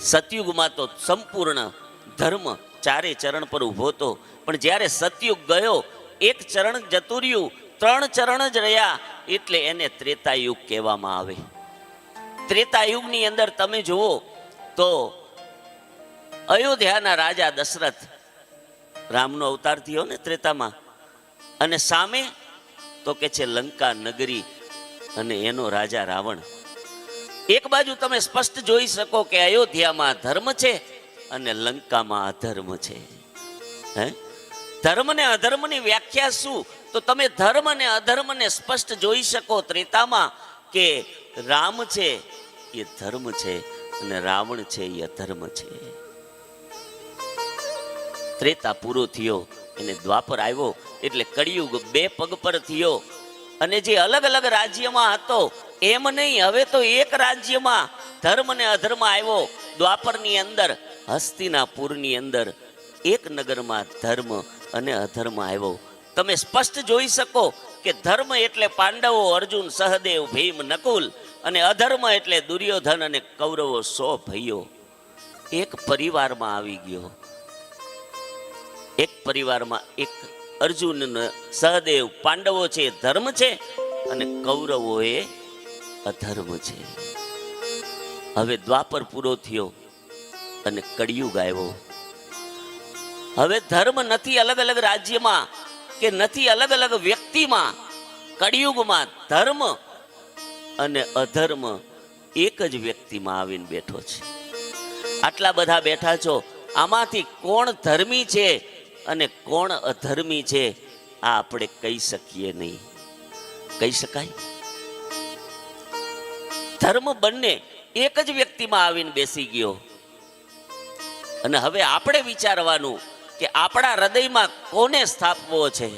સતયુગમાં તો સંપૂર્ણ ધર્મ ચારે ચરણ પર ઊભો હતો, પણ જ્યારે સતયુગ ગયો એક ચરણ જતું રહ્યું, 3 ચરણ જ રહ્યા, એટલે એને ત્રેતાયુગ કહેવામાં આવે. ત્રેતાયુગની અંદર તમે જુઓ તો અયોધ્યાના રાજા દશરથ, રામનો અવતાર થયો ને ત્રેતામાં, અને સામે તો કે છે લંકા નગરી અને એનો રાજા રાવણ. એક બાજુ તમે સ્પષ્ટ જોઈ શકો કે અયોધ્યામાં ધર્મ છે અને લંકામાં અધર્મ છે. ધર્મ ને અધર્મની વ્યાખ્યા શું? તો તમે ધર્મ અને અધર્મને સ્પષ્ટ જોઈ શકો ત્રેતામાં કે રામ છે એ ધર્મ છે અને રાવણ છે એ અધર્મ છે. ત્રેતા પૂરો થયો અને દ્વાપર આવ્યો એટલે કળિયુગ 2 પગ પર થયો. અને જે અલગ અલગ રાજ્યમાં હતો એમ નહીં, હવે તો એક રાજ્યમાં ધર્મ ને અધર્મ આવ્યો. દ્વાપરની અંદર હસ્તિનાપુરની અંદર એક નગરમાં ધર્મ અને અધર્મ આવ્યો. તમે સ્પષ્ટ જોઈ શકો કે ધર્મ એટલે પાંડવો, અર્જુન, સહદેવ, ભીમ, નકુલ, અને અધર્મ એટલે દુર્યોધન અને કૌરવો 100 ભાઈઓ એક પરિવારમાં આવી ગયો. એક પરિવારમાં એક અર્જુન, સહદેવ, પાંડવો છે ધર્મ છે અને કૌરવો એ અધર્મ છે. હવે દ્વાપર પૂરો થયો અને કળિયુગ આવ્યો. હવે ધર્મ નથી અલગ અલગ રાજ્યમાં કે નથી અલગ અલગ વ્યક્તિમાં. કળિયુગમાં ધર્મ અને અધર્મ એક જ વ્યક્તિમાં આવીને બેઠો છે. આટલા બધા બેઠા છો, આમાંથી કોણ ધર્મી છે અને કોણ અધર્મી છે આ આપણે કહી શકીએ નહીં. કહી શકાય? ધર્મ બંને એક જ વ્યક્તિમાં આવીને બેસી ગયો. અને હવે આપણે વિચારવાનું કે આપણા હૃદયમાં કોને સ્થાપવો છે.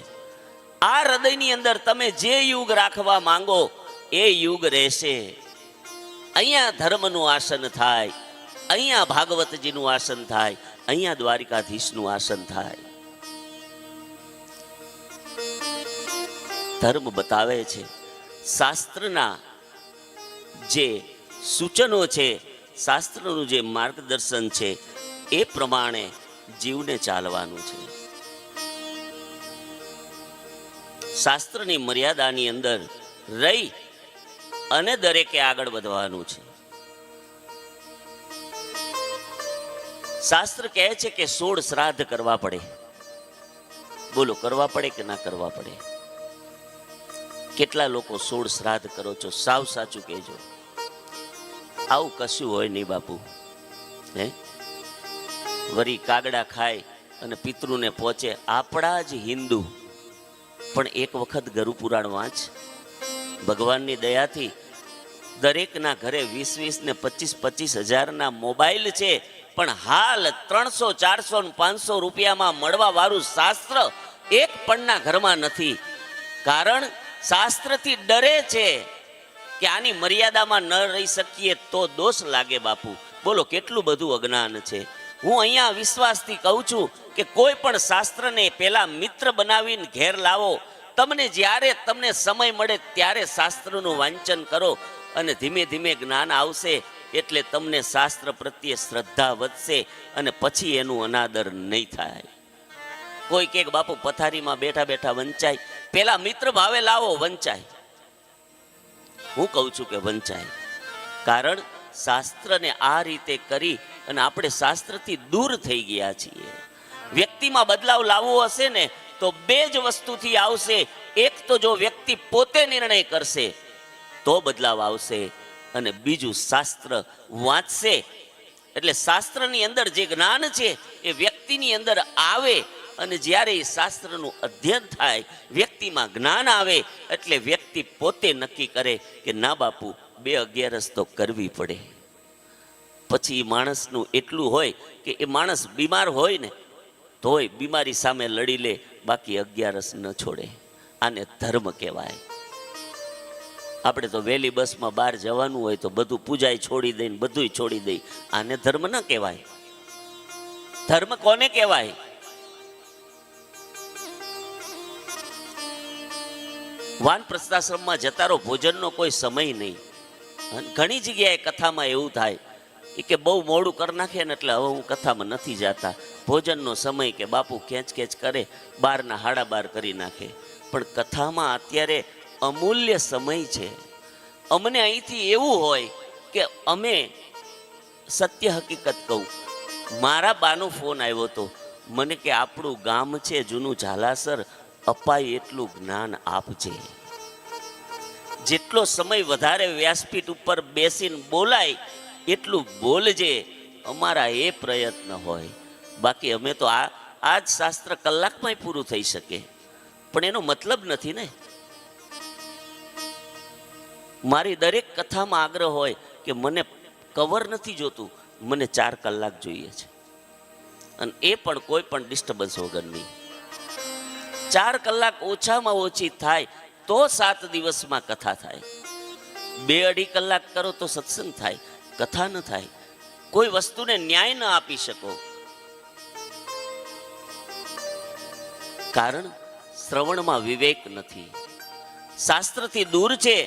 આ હૃદયની અંદર તમે જે યુગ રાખવા માંગો એ યુગ રહેશે. અહીંયા ધર્મનું આસન થાય, અહીંયા ભાગવતજીનું આસન થાય, અહીંયા દ્વારિકાધીશનું આસન થાય. ધર્મ બતાવે છે, શાસ્ત્રના જે સૂચનો છે, શાસ્ત્રનું જે માર્ગદર્શન છે એ પ્રમાણે જીવને ચાલવાનું છે. શાસ્ત્રની મર્યાદાની અંદર રહી અને દરેકે આગળ વધવાનું છે. શાસ્ત્ર કહે છે કે 16 શ્રાદ્ધ કરવા પડે. બોલો, કરવા પડે કે ના કરવા પડે? કેટલા લોકો 16 શ્રાદ્ધ કરો છો? સાવ સાચું કહેજો. આવું કશું હોય નહીં બાપુ. વરી કાગડા ખાય અને પિતૃને પહોંચે. આપણા જ હિન્દુ પણ એક વખત ગરુ પુરાણ વાંચ. ભગવાનની દયાથી દરેકના ઘરે 20 ને 25 હજારના મોબાઈલ છે, પણ હાલ 300, 400 ને 500 રૂપિયામાં મળવા વાળું શાસ્ત્ર એક પણના ઘરમાં નથી. કારણ શાસ્ત્રથી ડરે છે કે આની મર્યાદામાં ન રહી શકીએ તો દોષ લાગે. બાપુ બોલો, કેટલું બધું અજ્ઞાન છે. હું અહીંયા વિશ્વાસથી કહું છું કે કોઈ પણ શાસ્ત્રને પેલા મિત્ર બનાવીને ઘેર લાવો. તમને સમય મળે ત્યારે શાસ્ત્રનું વાંચન કરો અને ધીમે ધીમે જ્ઞાન આવશે એટલે તમને શાસ્ત્ર પ્રત્યે શ્રદ્ધા વધશે અને પછી એનું અનાદર નહીં થાય. કોઈ કે બાપુ પથારીમાં બેઠા બેઠા વંચાય, પેલા મિત્ર ભાવે લાવો, વંચાય. હું કહું છું કે વંચાય. કારણ શાસ્ત્રને આ રીતે કરી અને આપણે શાસ્ત્રથી દૂર થઈ ગયા છીએ. વ્યક્તિમાં બદલાવ લાવવો હશે ને તો 2 જ વસ્તુથી આવશે. એક તો જો વ્યક્તિ પોતે નિર્ણય કરશે તો બદલાવ આવશે, અને બીજું શાસ્ત્ર વાંચશે. એટલે શાસ્ત્રની અંદર જે જ્ઞાન છે એ વ્યક્તિની અંદર આવે, અને જ્યારે એ શાસ્ત્રનું અધ્યયન થાય, વ્યક્તિમાં જ્ઞાન આવે એટલે વ્યક્તિ પોતે નક્કી કરે કે ના બાપુ 2 અગિયારસ તો કરવી પડે. પછી માણસનું એટલું હોય કે એ માણસ બીમાર હોય ને તોય બીમારી સામે લડી લે, બાકી અગિયારસ ન છોડે. આને ધર્મ કહેવાય. આપણે તો વહેલી બસમાં બહાર જવાનું હોય તો બધું પૂજાય છોડી દઈને બધું છોડી દઈ. આને ધર્મ ન કહેવાય. ધર્મ કોને કહેવાય? વાનપ્રસ્થાશ્રમમાં જતા રહો, ભોજનનો કોઈ સમય નહીં. ઘણી જગ્યાએ કથામાં એવું થાય એ કે બહુ મોડું કરી નાખે ને એટલે હવે હું કથામાં નથી જાતા, ભોજનનો સમય કે બાપુ ખેંચ કરે, 12ના 12:30 કરી નાખે. પણ કથામાં અત્યારે અમૂલ્ય સમય છે. અમને અહીંથી એવું હોય કે અમે સત્ય હકીકત કહું, મારા બાનો ફોન આવ્યો હતો, મને કે આપણું ગામ છે જૂનું ઝાલાસર, અપાય એટલું જ્ઞાન આપજે. જેટલો સમય વધારે વ્યાસપીઠ ઉપર બેસીને બોલાય એટલું બોલજે, અમારા એ પ્રયત્ન હોય. બાકી અમે તો આ જ શાસ્ત્ર કલાકમાં પૂરું થઈ શકે, પણ એનો મતલબ નથી ને. મારી દરેક કથામાં આગ્રહ હોય કે મને કવર નથી જોતું, મને 4 કલાક જોઈએ છે, અને એ પણ કોઈ પણ ડિસ્ટર્બન્સ વગરની. 4 કલાક ઓછામાં ઓછી થાય તો 7 દિવસમાં કથા થાય. 2-2.5 કલાક કરો તો સત્સંગ થાય, કથા ન થાય. કોઈ વસ્તુને ન્યાય ન આપી શકો, કારણ શ્રવણમાં વિવેક નથી, શાસ્ત્રથી દૂર છે.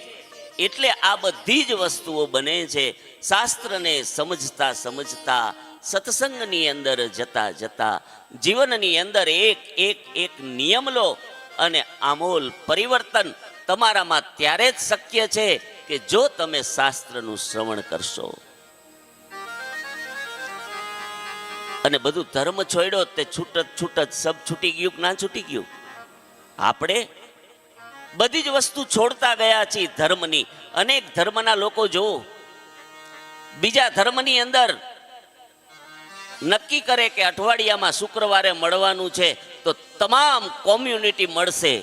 એટલે આ બધી જ વસ્તુઓ બને છે. શાસ્ત્રને સમજતા સમજતા, સત્સંગની અંદર જતા જતા, જીવનની અંદર એક નિયમ લો અને આમૂલ પરિવર્તન તમારામાં ત્યારે જ શક્ય છે કે જો તમે શાસ્ત્રનું શ્રવણ કરશો. અને બધું ધર્મ છોડ્યો તે છૂટત સબ છૂટી ગયું કે ના છૂટી ગયું. આપણે બધી જ વસ્તુ છોડતા ગયા છીએ ધર્મની. અનેક ધર્મના લોકો જો બીજા ધર્મની અંદર નક્કી કરે કે અઠવાડિયામાં શુક્રવારે મળવાનું છે તો તમામ કોમ્યુનિટી મળશે.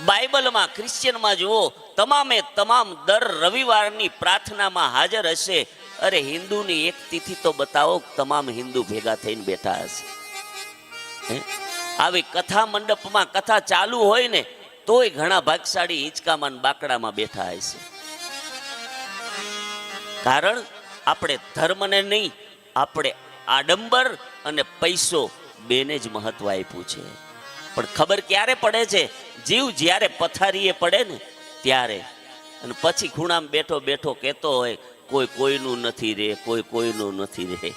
બાઇબલમાં ક્રિશ્ચિયનમાં જુઓ, તમામે તમામ દર રવિવારની પ્રાર્થનામાં હાજર હશે. અરે હિન્દુની એક તિથિ તો બતાવો, તમામ હિન્દુ ભેગા થઈને બેઠા હશે. આવી કથા મંડપમાં કથા ચાલુ હોય ને તોય ઘણા ભાગશાળી હિંચકામાં બાકડામાં બેઠા હશે. કારણ આપણે ધર્મને નહીં, આપણે આડંબર અને પૈસો બેને જ મહત્વ આપ્યું છે. પણ ખબર ક્યારે પડે છે? જીવ જ્યારે પથારીએ પડે ને ત્યારે. અને પછી ખૂણામાં બેઠો બેઠો કહેતો હોય કોઈ કોઈનું નથી રે, કોઈ કોઈનું નથી રે.